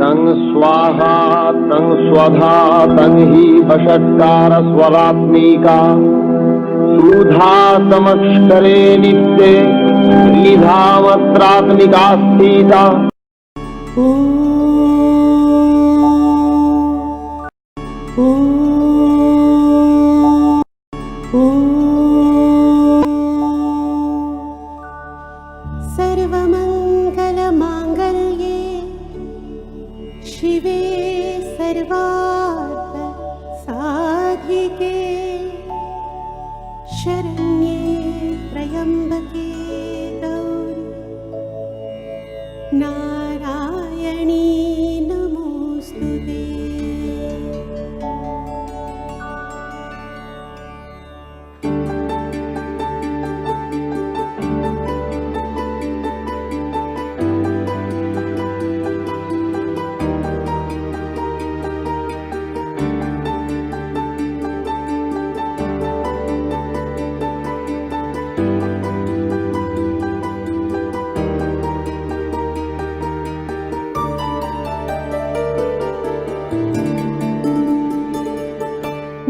तं स्वाहा तं स्वधा तं हि वषट्कार स्वरात्मिका सुधा समक्षरे नित्ये त्रिधामत्रात्मिका स्थिता। सर्वमङ्गलमाङ्गल्ये शिवे सर्वार्थ साधिके शरण्ये त्र्यम्बके गौरी नारायणी नमोस्तुते।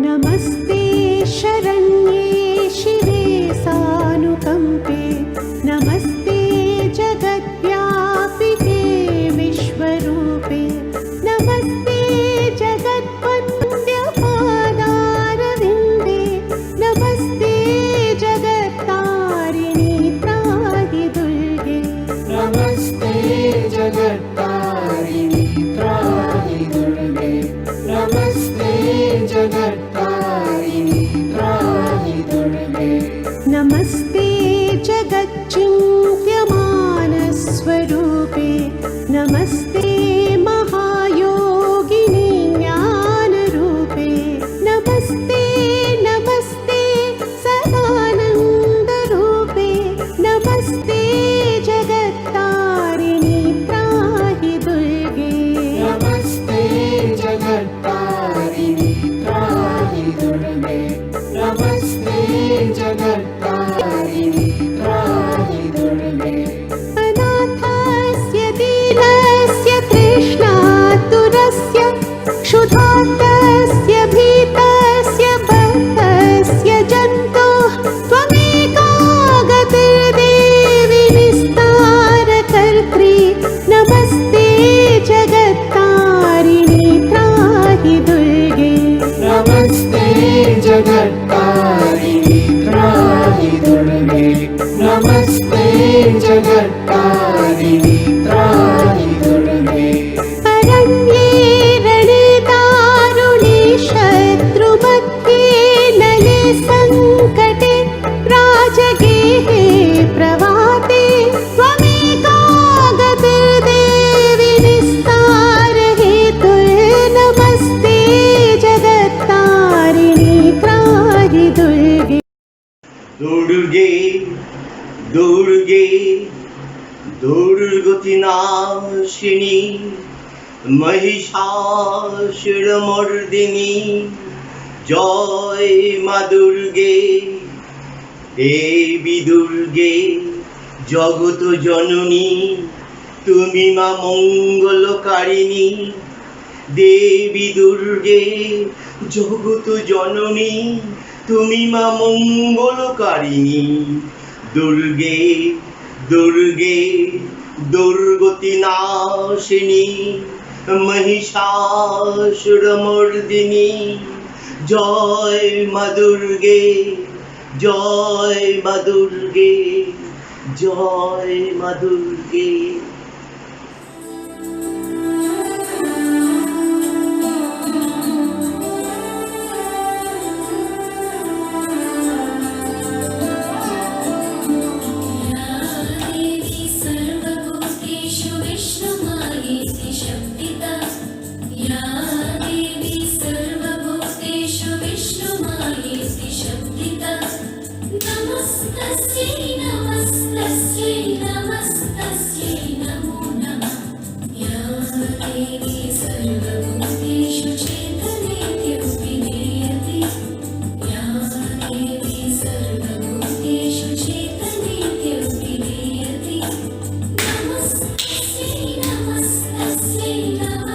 नमस्ते शरण्ये शिवे सानुकम्पे नमस्ते जगद्व्यापिके विश्वरूपे नमस्ते जगद्वन्द्यपादारविन्दे नमस्ते जगत्तारिणि त्राहि दुर्गे नमस्ते जगत्तारिणि त्राहि दुर्गे नमस्ते जगत्तारिणि त्राहि दुर्गे नमस्ते जगच्चिन्त्यमानस्वरूपे नमस्ते महायोगिनि ज्ञानरूपे नमस्ते नमस्ते सदानन्दरूपे नमस्ते जगत्तारिणि त्राहि दुर्गे नमस्ते जगत्तारिणि त्राहि दुर्गे नमस्ते जगत्तारिणि त्राहि दुर्गे अनाथस्य दीनस्य तृष्णातुरस्य क्षुधार्तस्य भीतस्य बद्धस्य जन्तोः त्वमेका गतिर्देवि निस्तारकर्त्री नमस्ते जगत्तारिणि त्राहि दुर्गे नमस्ते जगत्तारिणि त्राहि दुर्गे नमस्ते जगत्तारिणि त्राहि दुर्गे अरण्ये रणे दारुणे शत्रुमध्ये नले सङ्कटे राजगेहे प्रभाते त्वमेका गतिर्देवि निस्तारहेतुर्नमस्ते जगत्तारिणि त्राहि दुर्गे। दुर्गे दुर्गे दुर्गतिनाशिनी महिषासुरमर्दिनी जय मा दुर्गे देवी दुर्गे जगत जननी तुमी मा मंगलकारिणी देवी दुर्गे जगत जननी तुमी मा मंगलकारिणी दुर्गे दुर्गे दुर्गतिनाशिनी महिषासुरमर्दिनी जय मा दुर्गे जय मा दुर्गे जय मा दुर्गे। नमस्तस्यै नमस्तस्यै नमस्तस्यै नमो नमः। या देवी सर्वभूतेषु चेतनेत्यभिधीयते या देवी सर्वभूतेषु चेतनेत्यभिधीयते नमस्तस्यै नमस्तस्यै नमः।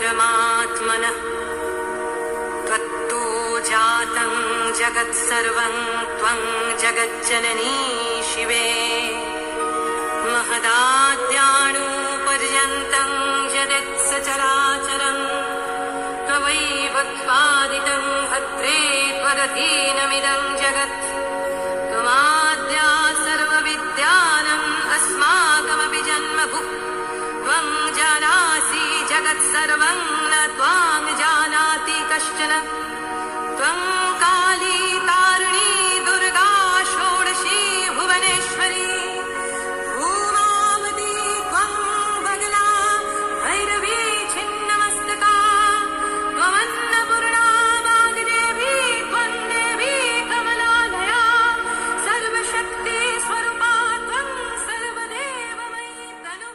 परमात्मनः त्वत्तो जातं जगत्सर्वं त्वं जगज्जननी शिवे महदाद्याणुपर्यन्तं यदत्सचराचरम् त्वयैव त्वादितं भद्रे त्वदधीनमिदं जगत् त्वमाद्या सर्वविद्यानम् अस्माकमपि जन्मभुः त्वं जानासि जगत्सर्वं न त्वां जानाति कश्चन त्वं काली तारिणी दुर्गा षोडशी भुवनेश्वरी भूमावती त्वं बगला भैरवी छिन्नमस्तका त्वमन्नपूर्णा वाग्देवी त्वं देवी कमलालया सर्वशक्ति स्वरूपा त्वं सर्वदेवमयी तनु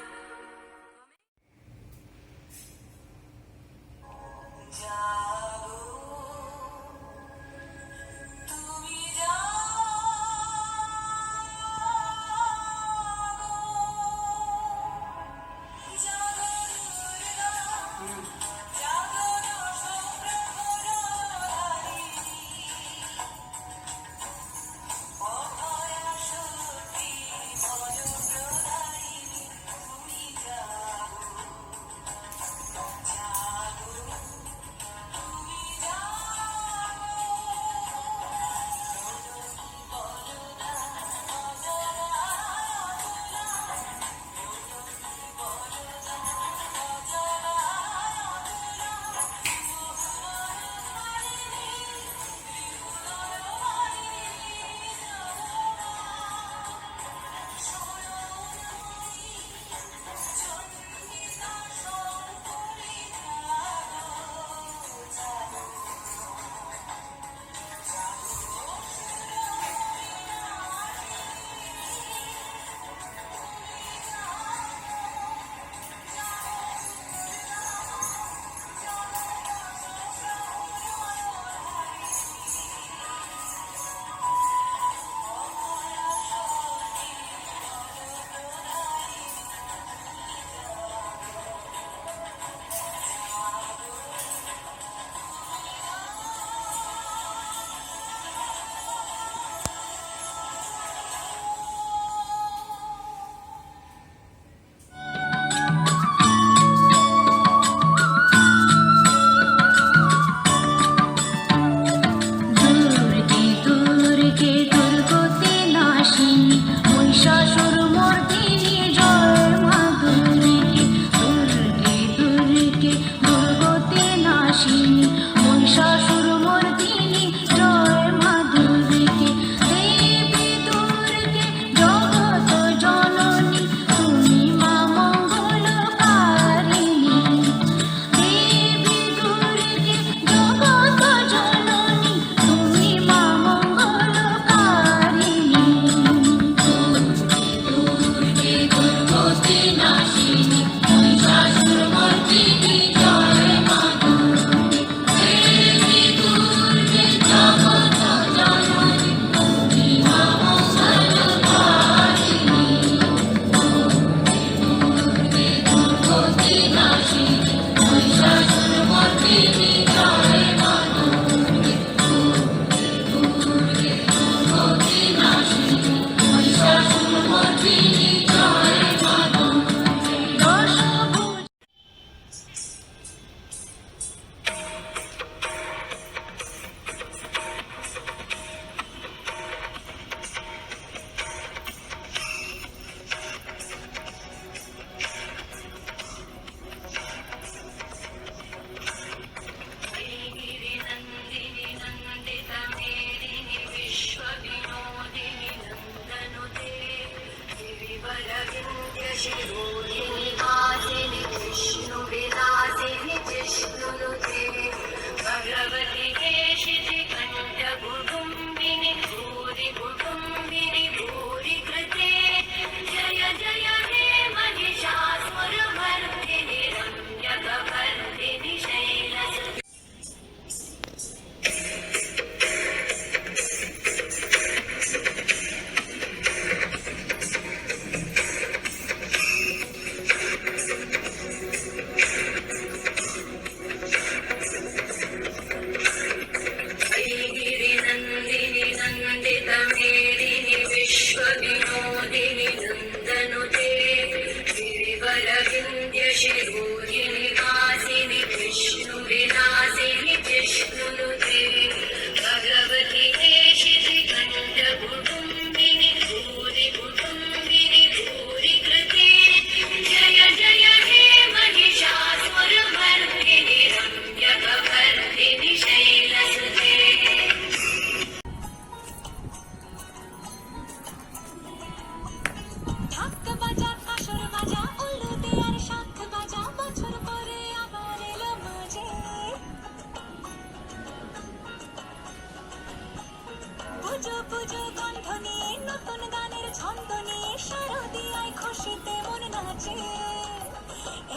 পুজো গন্ধ নিয়ে নতুন গানের ছন্দ নিয়ে শারদিয়ায় খুশিতে মন নাচে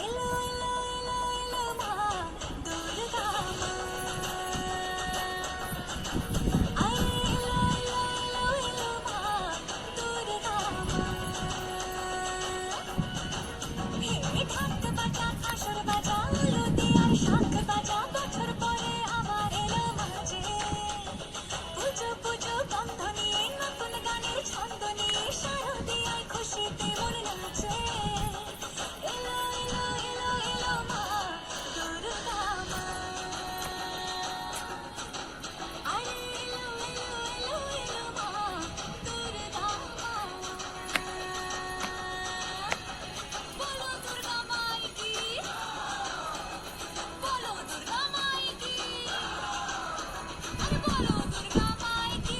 এলো এলো এলো এলো মা দুর্গা মা আরে এলো এলো এলো এলো মা দুর্গা মা হে ঢাক বাজা কাসর বাজা আলতি আর শাঁখ বাজা বছর পরে আবার এলো মাঝে পুজো পুজো গন্ধ নিয়ে নতুন গানের ছন্দ নিয়ে শারদিয়ায় খুশিতে মন নাচে এলো এলো এলো এলো মা দুর্গা মা আরে এলো এলো এলো এলো মা দুর্গা মা বলো দুর্গা মাই কি বলো দুর্গা মাই কি আরে বলো দুর্গা মাই কি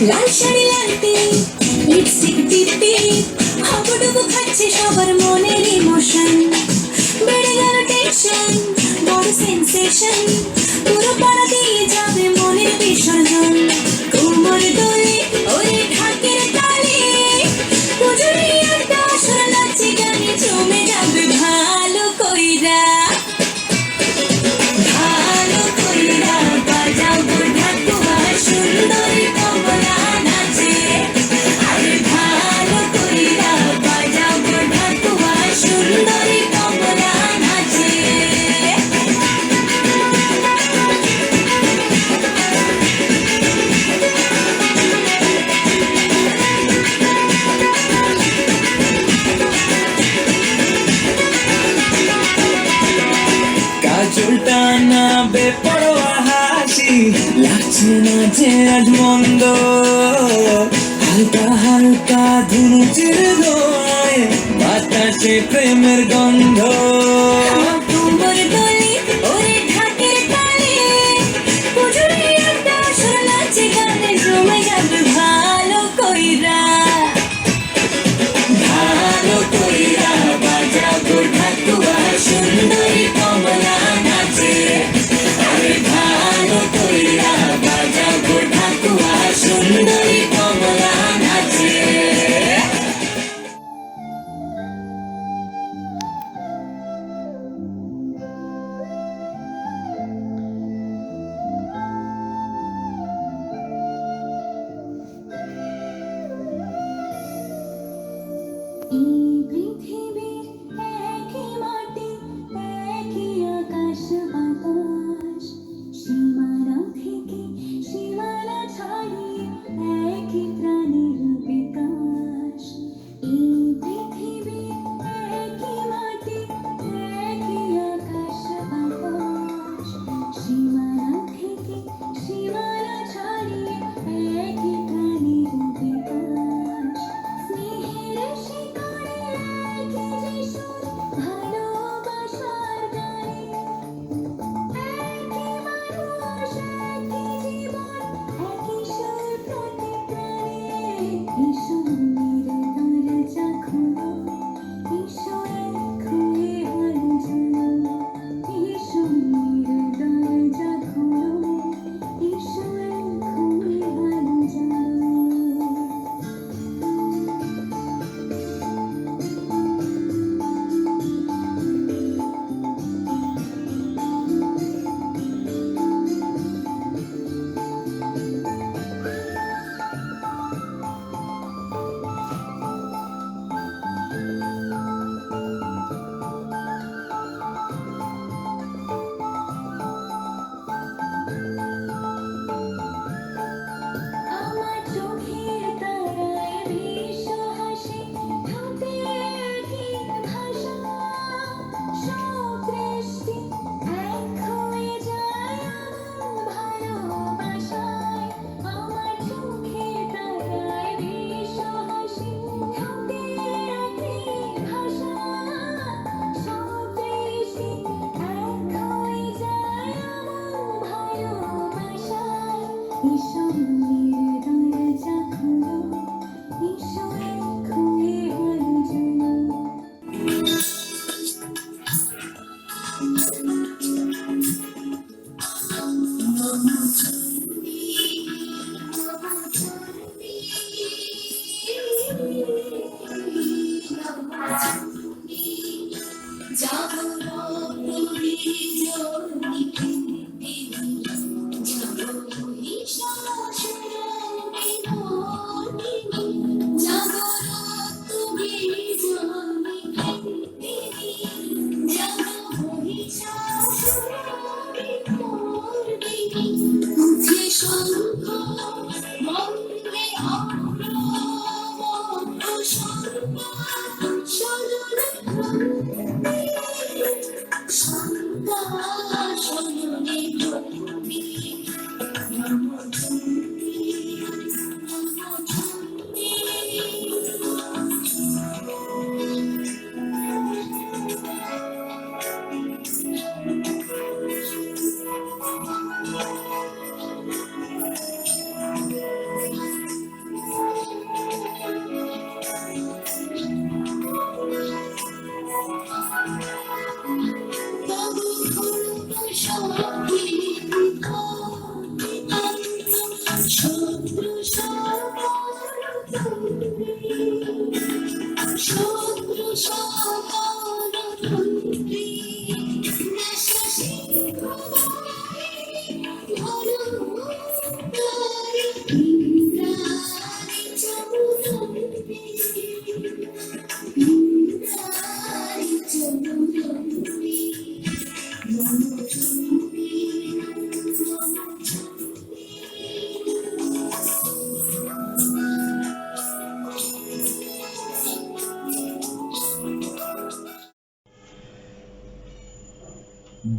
লাল শাড়ি লালতে লিপস্টিক টিপে হাবুডুবু খাচ্ছে সবার মনের ইমোশন বেড়ে গেল টেনশন বড় সেন্সেশন পুরো পাড়া দিয়ে যাবে মনের বিসর্জন কোমর দোলে ওরে ঢাকের তালে পুজোরি আর দাসর নাচে গানে জমে যাবে ভালো কইরা বাজাও গো ঢাকুয়া সুন্দরী কমলা নাচে আরে ভালো কইরা বাজাও গো ঢাকুয়া সুন্দরী কমলা নাচে কাজলটা না বেপরোয়া হাসি লাগছে না যে আজ মন্দ হালকা হালকা ধুনুচির ধোঁয়ায় বাতাসে প্রেমের গন্ধ কোমর দোলে ওরে ঢাকের তালে এই পৃথিবীর একই মাটি একই আকাশ বাতাস সীমানা থেকে সীমানা ছাড়িয়ে একই প্রাণের বিকাশ এই পৃথিবীর একই মাটি একই আকাশ বাতাস সীমানা থেকে সীমানা ছাড়িয়ে একই প্রাণের বিকাশ স্নেহের শিকড়ে একই যে সুর ভালোবাসার গানে একই মানুষ একই জীবন একই সুর প্রতি প্রাণে এসো দরজা খোলো এসো খুলে হাল ঝুলো এসো দরজা খোলো এসো খুলে হাল ঝুলো আমার চোখের তারায় ভীষণ হাসি ঠোঁটে একই ভাষা সব দৃষ্টি এক হয়ে যায় আমার ভালোবাসায় আমার চোখের তারায় ভীষণ হাসি ঠোঁটে একই ভাষা সব দৃষ্টি এক হয়ে যায় আমার ভালোবাসায় এসো দরজা খোলো এসো খুলে হাল ঝুলো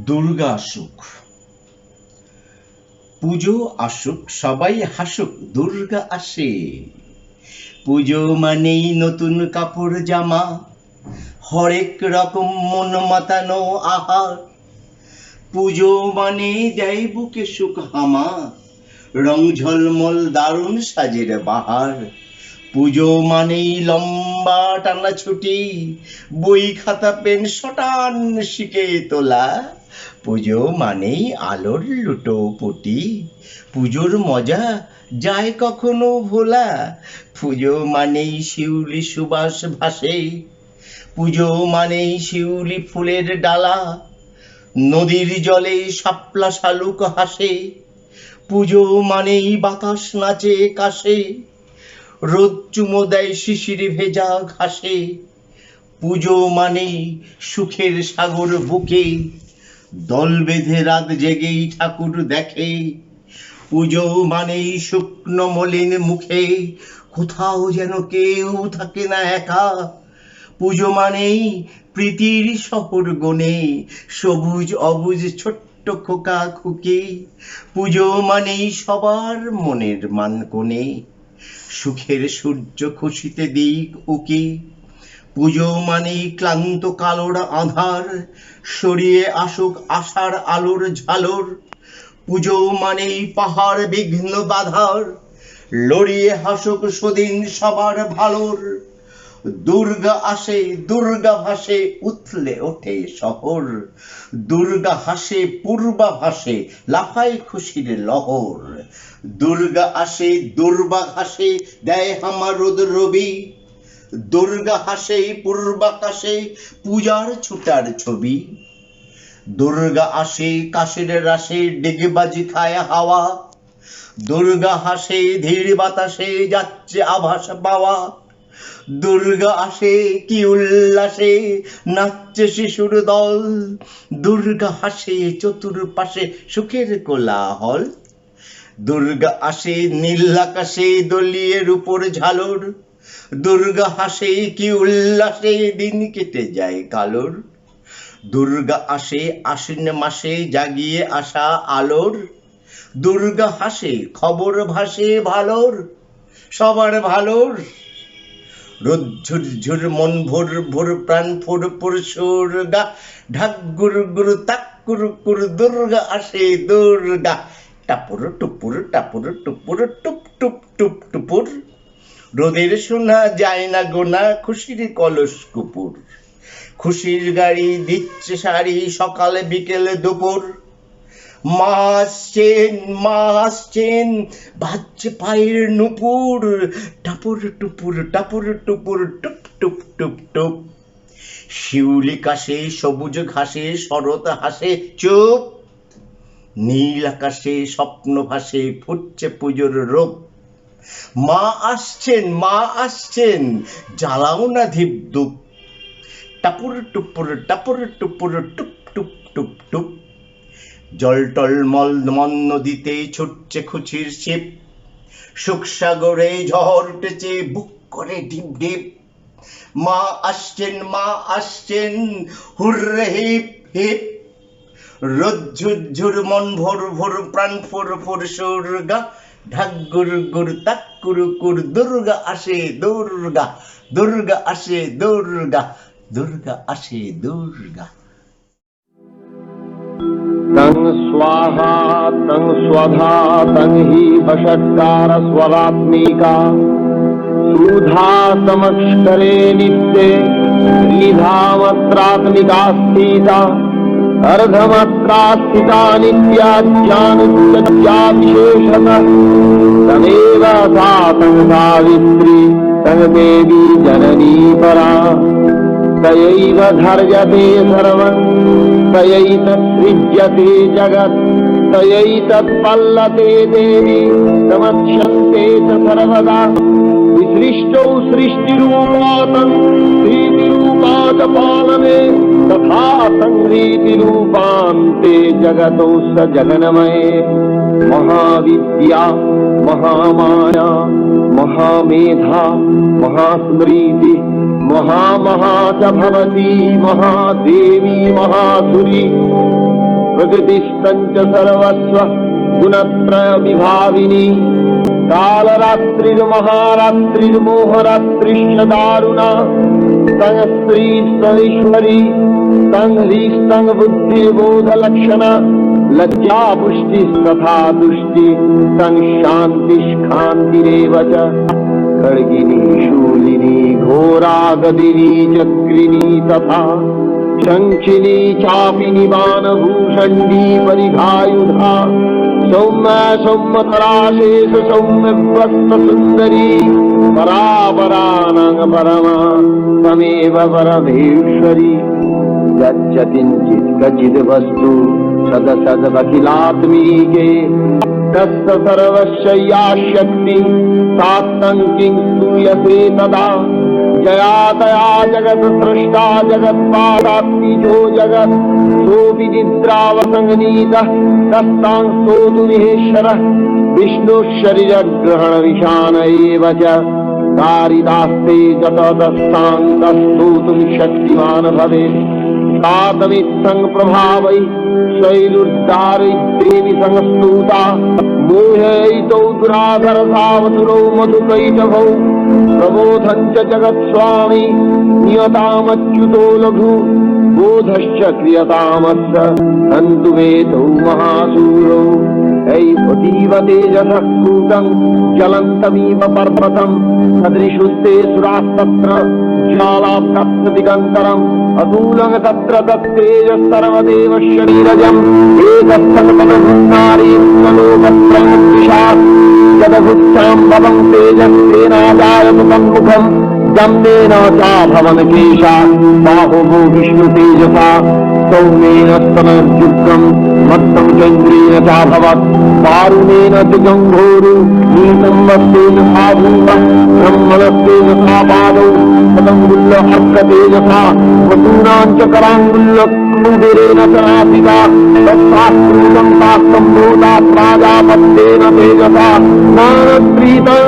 দুর্গা আসুক, পুজো আসুক, সবাই হাসুক, দুর্গা আসে। পুজো মানেই নতুন কাপড় জামা, হরেক রকম মন মাতানো আহার। পুজো মানে দেয় বুকে সুখ হামা, রং ঝলমল দারুণ সাজের বাহার। পুজো মানেই লম্বা টানা ছুটি, বই খাতা পেন শটান শিখে তোলা। পুজো মানেই আলোর লুটোপুটি, পুজোর মজা যায় কখনো ভোলা। পুজো মানেই শিউলি সুবাস ভাসে, পুজো মানেই শিউলি ফুলের ডালা। নদীর জলে শাপলা শালুক হাসে, পুজো মানেই বাতাস নাচে কাশে। রোদ চুমো দেয় শিশির ভেজা ঘাসে। পুজো মানেই সুখের সাগর বুকে, দল বেঁধে রাত জেগেই ঠাকুর দেখে। পুজো মানেই শুকনো মলিন মুখে, কোথাও যেন কেউ থাকে না একা। পুজো মানেই প্রীতির শহর গনে, সবুজ অবুজ ছোট্ট খোকা খুকি। পুজো মানেই সবার মনের মান কোণে, সুখের সূর্য খুশিতে দিক উকি। পুজো মানেই ক্লান্ত কালোর আধার, সরিয়ে আসুক আশার আলোর ঝালর। পুজো মানেই পাহাড় বিঘ্ন বাধার, লড়িয়ে হাসুক সুদিন সবার ভালোর। দুর্গা আসে দুর্গা ভাসে উথলে ওঠে শহর, দুর্গা হাসে পূর্বাভাসে লাফায় খুশির লহর। দুর্গা আসে দুর্বা ঘাসে দেয় হামার রোদ রবি, দুর্গা হাসে পূর্বাকাশে পূজার ছুটার ছবি। দুর্গা আসে কাশের রাশে ডিগবাজি খায় হাওয়া, দুর্গা হাসে ধীর বাতাসে যাচ্ছে আভাস পাওয়া। দুর্গা আসে কি উল্লাসে নাচছে শিশুর দল, দুর্গা হাসে চতুর্পাশে সুখের কোলাহল। দুর্গা আসে নীল আকাশে দলিয়ের উপর ঝালর, দুর্গা হাসে কি উল্লাসে দিন কেটে যায় কালোর। দুর্গা আসে আশ্বিন মাসে জাগিয়ে আসা আলোর, দুর্গা হাসে খবর ভাসে ভালোর সবার ভালোর। রোদ ঝুরঝুর মন ভোর ভোর প্রাণ ফোর ফোর সুরগা, ঢাক গুরু গুরু তাক কুরু কুরু দুর্গা আসে দুর্গা। টাপুর টুপুর টাপুর টুপুর টুপ টুপ টুপ টুপুর, রোদের শোনা যায় না গোনা খুশির কলস কুপুর। খুশির গাড়ি দিচ্ছে শাড়ি সকালে বিকেলে দুপুর। মা আসছেন বাজছে পায়ের নুপুর, টাপুর টুপুর টাপুর টুপুর টুপ টুপ টুপ টুপ। শিউলি কাশে সবুজ ঘাসে শরৎ হাসে চুপ, নীল আকাশে স্বপ্ন ভাসে ফুটছে পুজোর রূপ। মা আসছেন জ্বালাও না ধীপ ধূপ, টাপুর টুপুর টুপ টুপ টুপ টুপ। জল টলমল মন নদীতে ছুটছে খুশির ছিপ, সুখসাগরে ঝড় উঠেছে বুক করে ডিপ ডিপ। মা আসছেন হুররে হিপ হিপ, রোদ ঝুরঝুর মন ভোর ভোর প্রাণ ফোর ফোর সুরগা, ঢাক গুরু গুরু তাক কুরু কুর দুর্গা আসে দুর্গা, দুর্গা আসে দুর্গা, দুর্গা আসে দুর্গা। तं स्वाहा तं स्वधा तं हि वषट्कार स्वरात्मिका, सुधा समक्षरे नित्ये श्रीधामत्रात्मिका स्थिता, अर्धमात्रा स्थिता नित्या ज्ञानोच्चत्या विशेषतः। तमेव सा तं सावित्री तं देवी जननी परा, तयैव धर्यते सर्वं तयैतत्सृज्यते जगत्, तयैतत्पल्लते देवी समक्ष्यन्ते च सर्वदा। विसृष्टौ सृष्टिरूपातं प्रीतिरूपात् पालने, तथा संहृतिरूपान्ते जगतो स जगन्मये। महाविद्या महामाया महामेधा महास्मृति महामहा च भवती महादेवी महासुरी। प्रकृतिस्तञ्च सर्वस्व गुणत्रय विभाविनी, कालरात्रिर्महारात्रिर्मोहरात्रिश्च दारुणा। तं स्त्री ईश्वरी तं ह्रीस्तं बुद्धिर्बोधलक्षणा, लज्जा पुष्टिस्तथा तुष्टि तं शान्तिष्कान्तिरेव च। खड्गिनी शूलिनी घोरा गदिनी चक्रिणी तथा, शङ्खिनी चापिनी बाणभूषण्डी परिघायुधा। सौम्य सौम्यतराशेष सौम्यव्रतसुन्दरी, परापराणां परमा तमेव परमेश्वरी। यच्चकिञ्चित् क्वचिद् वस्तु सदसदखिलात्मीके, तस्य सर्वस्य या शक्ति सात्तं किं स्तूयते तदा जया तया जगत् सृष्टा जगत्पादात्मिजो जगत् सोऽपि निद्रावसंनीतः तस्तां स्तोतु महेश्वरः विष्णुः शरीरग्रहणविषाण एव च कारिदास्ते जतदस्तां तस्तोतुं शक्तिमान् भवेत् तातमित्थं प्रभावै शैलुर्दारिद्रेणि संस्तूता मोहयितौ दुराधरसावतुरौ मधुकैटभौ प्रबोधं च जगत्स्वामी नियतामच्युतो लघु बोधश्च क्रियतामस्य हन्तु वेदौ महासूरौ ऐवतीव तेजसः कूटं ज्वलन्तमिव पर्वतं सदृशुस्ते सुरास्तत्र ज्वालाब्धदिगन्तरम् अतूलं तत्र तत्तेजः सर्वदेव शरीरजम् एकस्थलपदभुन्नारी लोकत्रयमुद्दिशात् जगभुत्सां भवं तेजस्तेनाजायतु तन्मुखम् दम्नेन चा भवन केशा बाहुभो विष्णु तेजसा सौम्येन स्तनर्जुग्रम् मत्तं चन्द्रेण चाभवत् वारुणेन च जङ्घोरु नीतं वस्तेन सा भूमः ब्रह्मणस्तेन सा पादौ पदङ्गुल्लहर्कतेजसा वसूनां च कराङ्गुल्लक्रुदिरेण च नासिका तत्सास्त्रूतं तास्तं भूता प्राजापत्येन तेजसा मानप्रीता